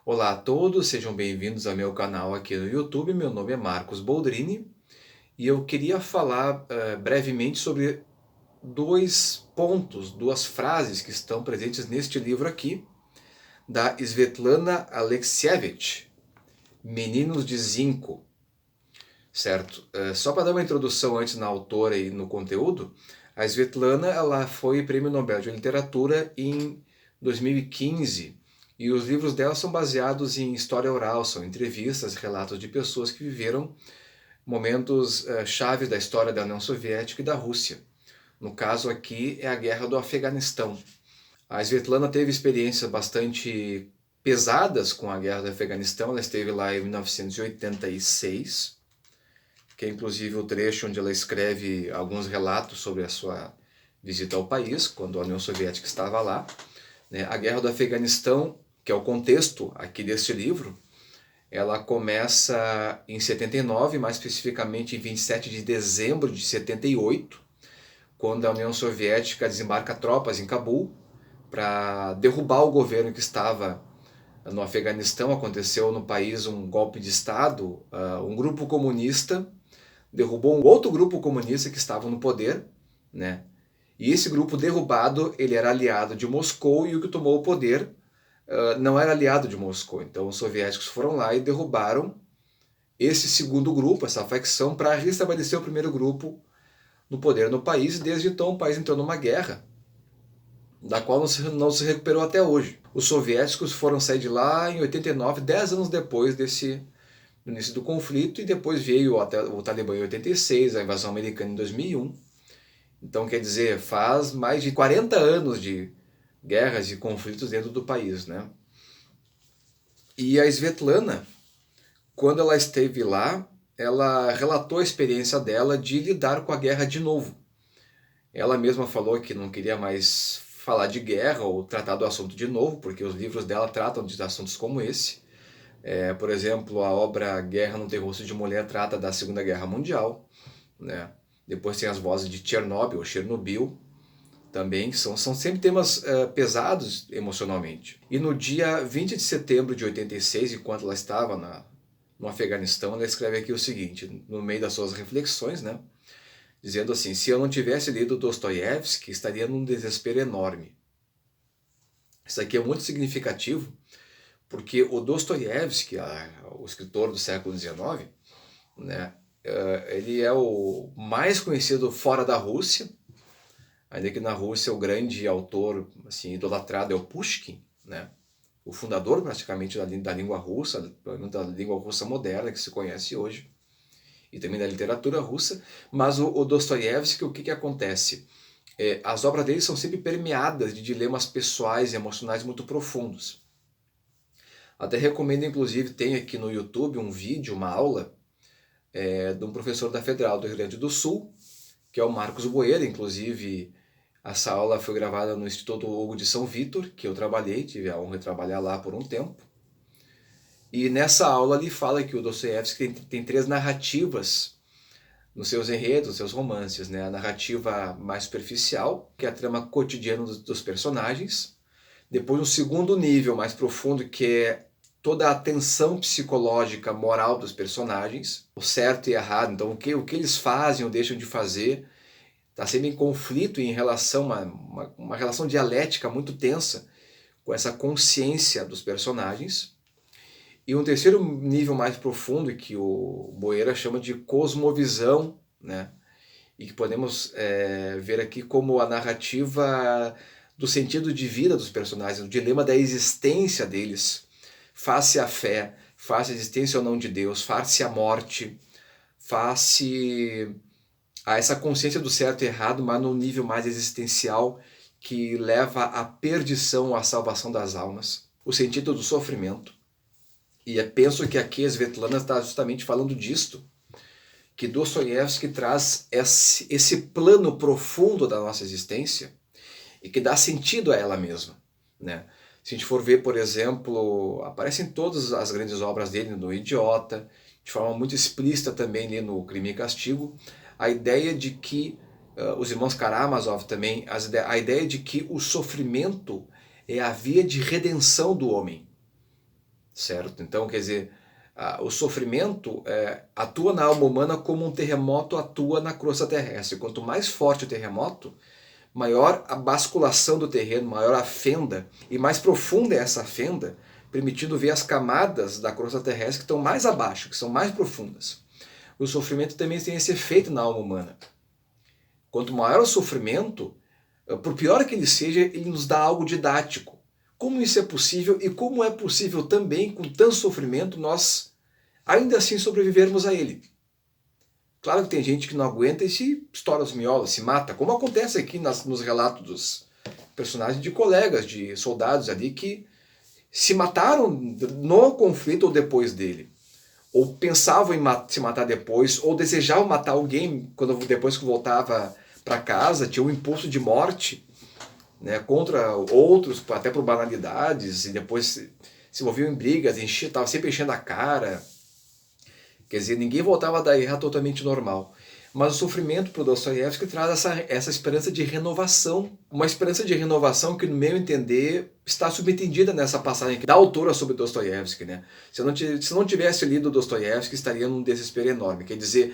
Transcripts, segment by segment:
Olá a todos, sejam bem-vindos ao meu canal aqui no YouTube. Meu nome é Marcos Boldrini e eu queria falar brevemente sobre dois pontos, duas frases que estão presentes neste livro aqui, da Svetlana Alexievich, Meninos de Zinco, certo? Só para dar uma introdução antes na autora e no conteúdo, a Svetlana ela foi Prêmio Nobel de Literatura em 2015 e os livros dela são baseados em história oral, são entrevistas, relatos de pessoas que viveram momentos chaves da história da União Soviética e da Rússia. No caso aqui é a Guerra do Afeganistão. A Svetlana teve experiências bastante pesadas com a Guerra do Afeganistão, ela esteve lá em 1986, que é inclusive o trecho onde ela escreve alguns relatos sobre a sua visita ao país, quando a União Soviética estava lá. A Guerra do Afeganistão, que é o contexto aqui deste livro, ela começa em 79, mais especificamente em 27 de dezembro de 78, quando a União Soviética desembarca tropas em Cabul para derrubar o governo que estava no Afeganistão. Aconteceu no país um golpe de Estado, um grupo comunista derrubou um outro grupo comunista que estava no poder, né? E esse grupo derrubado, ele era aliado de Moscou e o que tomou o poder não era aliado de Moscou. Então os soviéticos foram lá e derrubaram esse segundo grupo, essa facção, para restabelecer o primeiro grupo no poder no país. E desde então o país entrou numa guerra, da qual não se recuperou até hoje. Os soviéticos foram sair de lá em 89, 10 anos depois do início do conflito, e depois veio até o Talibã em 86, a invasão americana em 2001. Então, quer dizer, faz mais de 40 anos de guerras e conflitos dentro do país, né? E a Svetlana, quando ela esteve lá, ela relatou a experiência dela de lidar com a guerra de novo. Ela mesma falou que não queria mais falar de guerra ou tratar do assunto de novo, porque os livros dela tratam de assuntos como esse. Por exemplo, a obra Guerra no Tem Rosto de Mulher trata da Segunda Guerra Mundial, né? Depois tem as vozes de Chernobyl, também, são sempre temas pesados emocionalmente. E no dia 20 de setembro de 86, enquanto ela estava no Afeganistão, ela escreve aqui o seguinte, no meio das suas reflexões, né? Dizendo assim: se eu não tivesse lido Dostoiévski, estaria num desespero enorme. Isso aqui é muito significativo, porque o Dostoiévski, o escritor do século XIX, né, ele é o mais conhecido fora da Rússia, ainda que na Rússia o grande autor assim, idolatrado é o Pushkin, né, o fundador praticamente da língua russa, da língua russa moderna que se conhece hoje, e também da literatura russa. Mas o Dostoiévski, o que acontece? As obras dele são sempre permeadas de dilemas pessoais e emocionais muito profundos. Até recomendo, inclusive, tem aqui no YouTube um vídeo, uma aula, de um professor da Federal do Rio Grande do Sul, que é o Marcos Boeira. Inclusive, essa aula foi gravada no Instituto Hugo de São Vítor, que eu trabalhei, tive a honra de trabalhar lá por um tempo. E nessa aula ele fala que o Dostoiévski tem três narrativas nos seus enredos, nos seus romances, né? A narrativa mais superficial, que é a trama cotidiana dos personagens. Depois um segundo nível mais profundo, que é toda a tensão psicológica, moral dos personagens, o certo e errado, então o que eles fazem ou deixam de fazer, está sempre em conflito em relação a uma relação dialética muito tensa com essa consciência dos personagens. E um terceiro nível mais profundo, que o Boeira chama de cosmovisão, né? E que podemos ver aqui como a narrativa do sentido de vida dos personagens, o dilema da existência deles, face à fé, face à existência ou não de Deus, face à morte, face a essa consciência do certo e errado, mas num nível mais existencial, que leva à perdição, à salvação das almas, o sentido do sofrimento. E penso que aqui a Svetlana está justamente falando disto, que Dostoiévski traz esse plano profundo da nossa existência e que dá sentido a ela mesma, né? Se a gente for ver, por exemplo, aparecem todas as grandes obras dele no Idiota, de forma muito explícita também ali no Crime e Castigo, a ideia de que, os irmãos Karamazov também, a ideia de que o sofrimento é a via de redenção do homem. certo? Então, quer dizer, o sofrimento atua na alma humana como um terremoto atua na crosta terrestre. Quanto mais forte o terremoto, maior a basculação do terreno, maior a fenda, e mais profunda é essa fenda, permitindo ver as camadas da crosta terrestre que estão mais abaixo, que são mais profundas. O sofrimento também tem esse efeito na alma humana. Quanto maior o sofrimento, por pior que ele seja, ele nos dá algo didático. Como isso é possível e como é possível também, com tanto sofrimento, nós ainda assim sobrevivermos a ele. Claro que tem gente que não aguenta e se estoura os miolos, se mata, como acontece aqui nos relatos dos personagens de colegas, de soldados ali que se mataram no conflito ou depois dele. Ou pensavam em se matar depois, ou desejavam matar alguém depois que voltava para casa, tinha um impulso de morte, né, contra outros, até por banalidades, e depois se envolviam em brigas, estava sempre enchendo a cara. Quer dizer, ninguém voltava da guerra totalmente normal. Mas o sofrimento para o Dostoiévski traz essa esperança de renovação. Uma esperança de renovação que, no meu entender, está subentendida nessa passagem da autora sobre Dostoiévski, né? Se eu não tivesse lido Dostoiévski, estaria num desespero enorme. Quer dizer,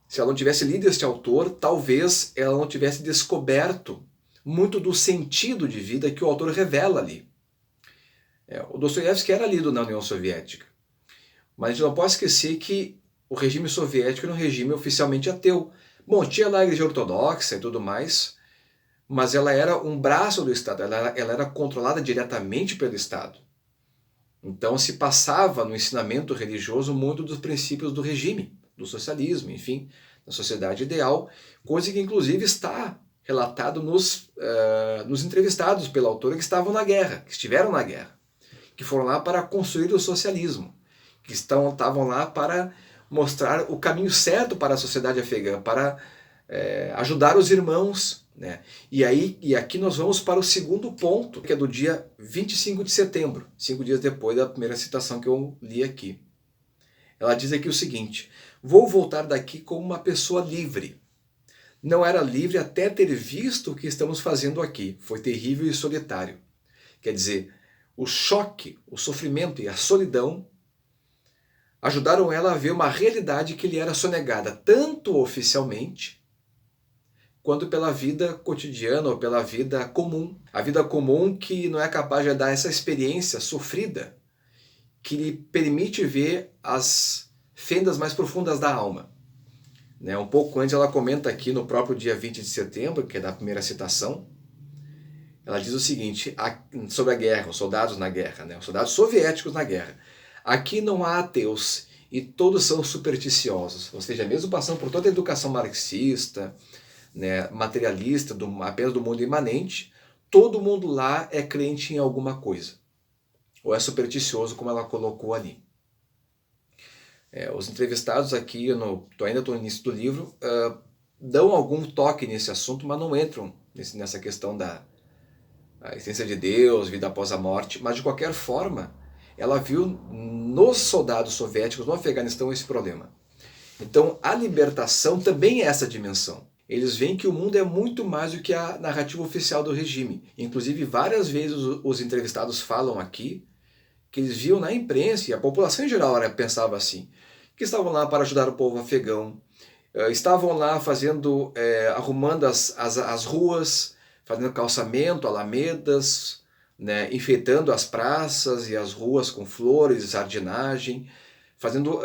se ela não tivesse lido este autor, talvez ela não tivesse descoberto muito do sentido de vida que o autor revela ali. O Dostoiévski era lido na União Soviética. Mas a gente não pode esquecer que o regime soviético era um regime oficialmente ateu. Bom, tinha lá a igreja ortodoxa e tudo mais, mas ela era um braço do Estado, ela era controlada diretamente pelo Estado. Então se passava no ensinamento religioso muito dos princípios do regime, do socialismo, enfim, da sociedade ideal, coisa que inclusive está relatado nos entrevistados pela autora que estavam na guerra, que estiveram na guerra, que foram lá para construir o socialismo, que estavam lá para mostrar o caminho certo para a sociedade afegã, para ajudar os irmãos, né? E aqui nós vamos para o segundo ponto, que é do dia 25 de setembro, 5 dias depois da primeira citação que eu li aqui. Ela diz aqui o seguinte: vou voltar daqui como uma pessoa livre. Não era livre até ter visto o que estamos fazendo aqui. Foi terrível e solitário. Quer dizer, o choque, o sofrimento e a solidão ajudaram ela a ver uma realidade que lhe era sonegada, tanto oficialmente, quanto pela vida cotidiana ou pela vida comum. A vida comum que não é capaz de dar essa experiência sofrida, que lhe permite ver as fendas mais profundas da alma. Um pouco antes ela comenta aqui no próprio dia 20 de setembro, que é da primeira citação, ela diz o seguinte, sobre a guerra, os soldados na guerra, os soldados soviéticos na guerra. Aqui não há ateus e todos são supersticiosos, ou seja, mesmo passando por toda a educação marxista, materialista, apenas do mundo imanente, todo mundo lá é crente em alguma coisa, ou é supersticioso, como ela colocou ali. Os entrevistados aqui, ainda estou no início do livro, dão algum toque nesse assunto, mas não entram nessa questão da existência de Deus, vida após a morte, mas de qualquer forma, ela viu nos soldados soviéticos no Afeganistão esse problema. Então a libertação também é essa dimensão. Eles veem que o mundo é muito mais do que a narrativa oficial do regime. Inclusive várias vezes os entrevistados falam aqui que eles viam na imprensa, e a população em geral pensava assim, que estavam lá para ajudar o povo afegão, estavam lá arrumando as ruas, fazendo calçamento, alamedas, enfeitando as praças e as ruas com flores, jardinagem, fazendo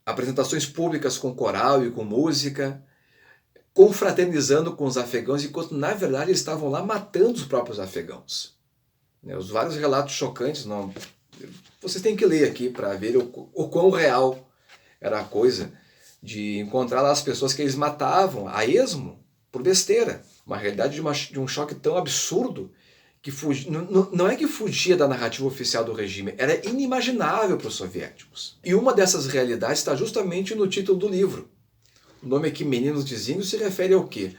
apresentações públicas com coral e com música, confraternizando com os afegãos, enquanto na verdade eles estavam lá matando os próprios afegãos. Os vários relatos chocantes, vocês têm que ler aqui para ver o quão real era a coisa de encontrar lá as pessoas que eles matavam a esmo por besteira. Uma realidade de um choque tão absurdo que não é que fugia da narrativa oficial do regime, era inimaginável para os soviéticos. E uma dessas realidades está justamente no título do livro. O nome aqui, Meninos de Zinco, se refere ao quê?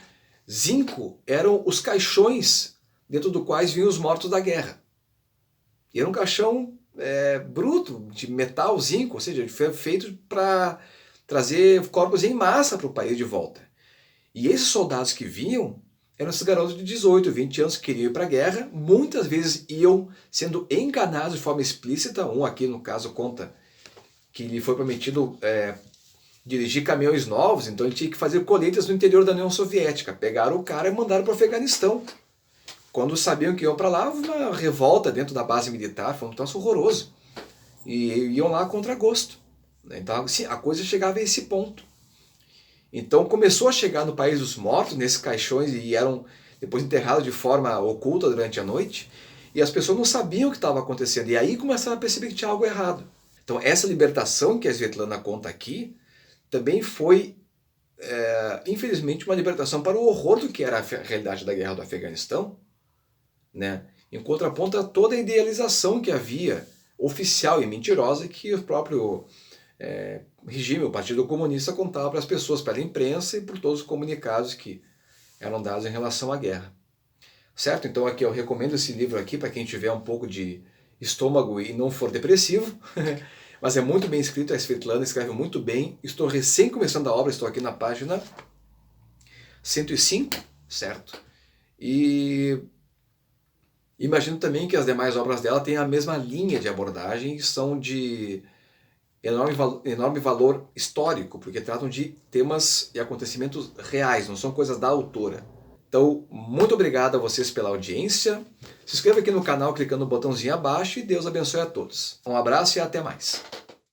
Zinco eram os caixões dentro do quais vinham os mortos da guerra. E era um caixão bruto, de metal, zinco, ou seja, feito para trazer corpos em massa para o país de volta. E esses soldados que vinham eram esses garotos de 18, 20 anos que queriam ir para a guerra, muitas vezes iam sendo enganados de forma explícita. Um aqui, no caso, conta que lhe foi prometido dirigir caminhões novos, então ele tinha que fazer colheitas no interior da União Soviética. Pegaram o cara e mandaram para o Afeganistão. Quando sabiam que iam para lá, uma revolta dentro da base militar, foi um troço horroroso. E iam lá contra gosto. Então assim, a coisa chegava a esse ponto. Então começou a chegar no país dos mortos, nesses caixões, e eram depois enterrados de forma oculta durante a noite, e as pessoas não sabiam o que estava acontecendo. E aí começaram a perceber que tinha algo errado. Então essa libertação que a Svetlana conta aqui, também foi, infelizmente, uma libertação para o horror do que era a realidade da guerra do Afeganistão, né? Em contraponto a toda a idealização que havia, oficial e mentirosa, que o próprio regime, o Partido Comunista, contava para as pessoas, pela imprensa e por todos os comunicados que eram dados em relação à guerra. Certo? Então aqui eu recomendo esse livro aqui para quem tiver um pouco de estômago e não for depressivo, mas é muito bem escrito, a Svetlana escreve muito bem. Estou recém começando a obra, estou aqui na página 105, certo? E imagino também que as demais obras dela têm a mesma linha de abordagem e são de enorme valor histórico, porque tratam de temas e acontecimentos reais, não são coisas da autora. Então, muito obrigado a vocês pela audiência. Se inscreva aqui no canal clicando no botãozinho abaixo e Deus abençoe a todos. Um abraço e até mais.